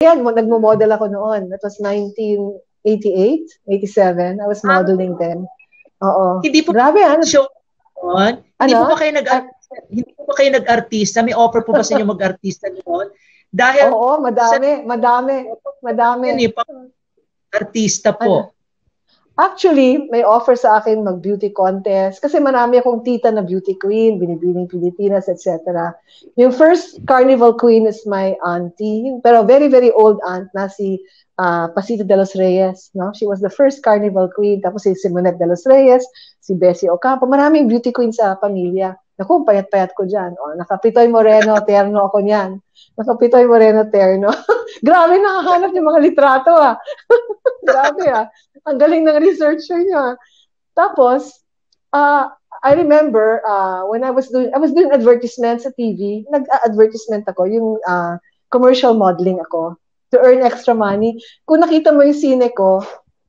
kaya nagmo-model ako noon. That was 1988, 87. I was modeling then. Oo. Hindi po grabe, show noon? Hindi po ba kayo hindi po ba kayo nag-artista? May offer po ba sa inyo mag-artista noon? Dahil oo, madami. Yun, artista po. Actually, may offer sa akin mag-beauty contest kasi marami akong tita na beauty queen, Binibining Pilipinas, etc. Yung first carnival queen is my auntie, pero very, very old aunt na si Pasito de los Reyes. No? She was the first carnival queen. Tapos si Simonette de los Reyes, si Bessie Ocampo. Maraming beauty queen sa pamilya. Naku, payat-payat ko dyan. O, nakapitoy Moreno, terno ako niyan. Nakapitoy Moreno, terno. Grabe, nakahanap yung mga litrato Grabe Ang galing ng researcher niya. Tapos, I remember when I was doing advertisement sa TV, nag-advertisement ako, yung commercial modeling ako to earn extra money. Kung nakita mo yung sine ko,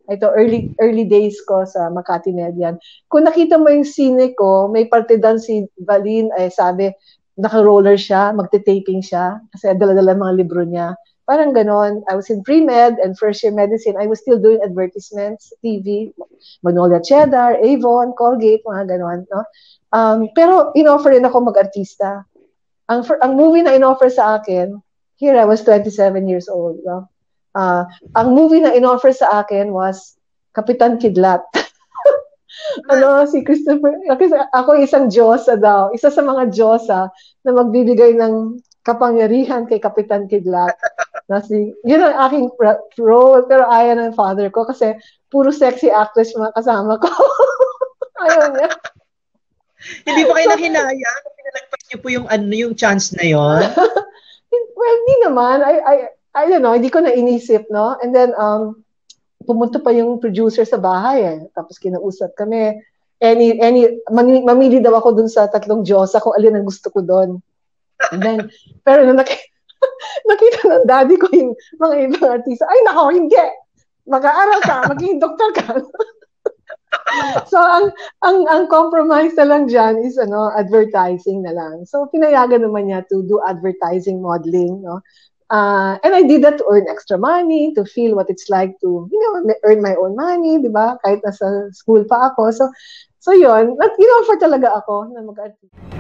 ito early days ko sa Makati Median. Kung nakita mo yung sine ko, may parte doon si Valin, sabi, naka-roller siya, magte-taping siya, kasi dala-dala mga libro niya. Parang ganon. I was in pre-med and first-year medicine. I was still doing advertisements, TV, Magnolia Cheddar, Avon, Colgate, mga ganon. No? Pero in-offer rin ako mag-artista. Ang movie na in-offer sa akin, here I was 27 years old. No? Ang movie na in-offer sa akin was Kapitan Kidlat. Si Christopher, ako isang Diyosa daw. Isa sa mga Diyosa na magbibigay ng kapangyarihan kay Kapitan Kidlat. Yun ang aking role, pero ayaw ng father ko kasi puro sexy actress mga kasama ko. Ayaw niya. Hindi pa kayo nahinaya? Pinalagpas niyo po yung chance na yon? Well, hindi naman. I don't know, hindi ko na inisip, no? And then, pumunta pa yung producer sa bahay Tapos kinausap kami. Mamili daw ako dun sa 3 Diyosa kung alin ang gusto ko dun. And then, pero nung nakita ng daddy ko yung mga ibang artista, ay nako, hindi! Mag-aaral ka, maging doktor ka. So, ang compromise na lang dyan is advertising na lang. So, pinayagan naman niya to do advertising modeling, no? And I did that to earn extra money, to feel what it's like to, earn my own money, di ba? Kahit nasa school pa ako. So yun, in-offer talaga ako na mag-artista.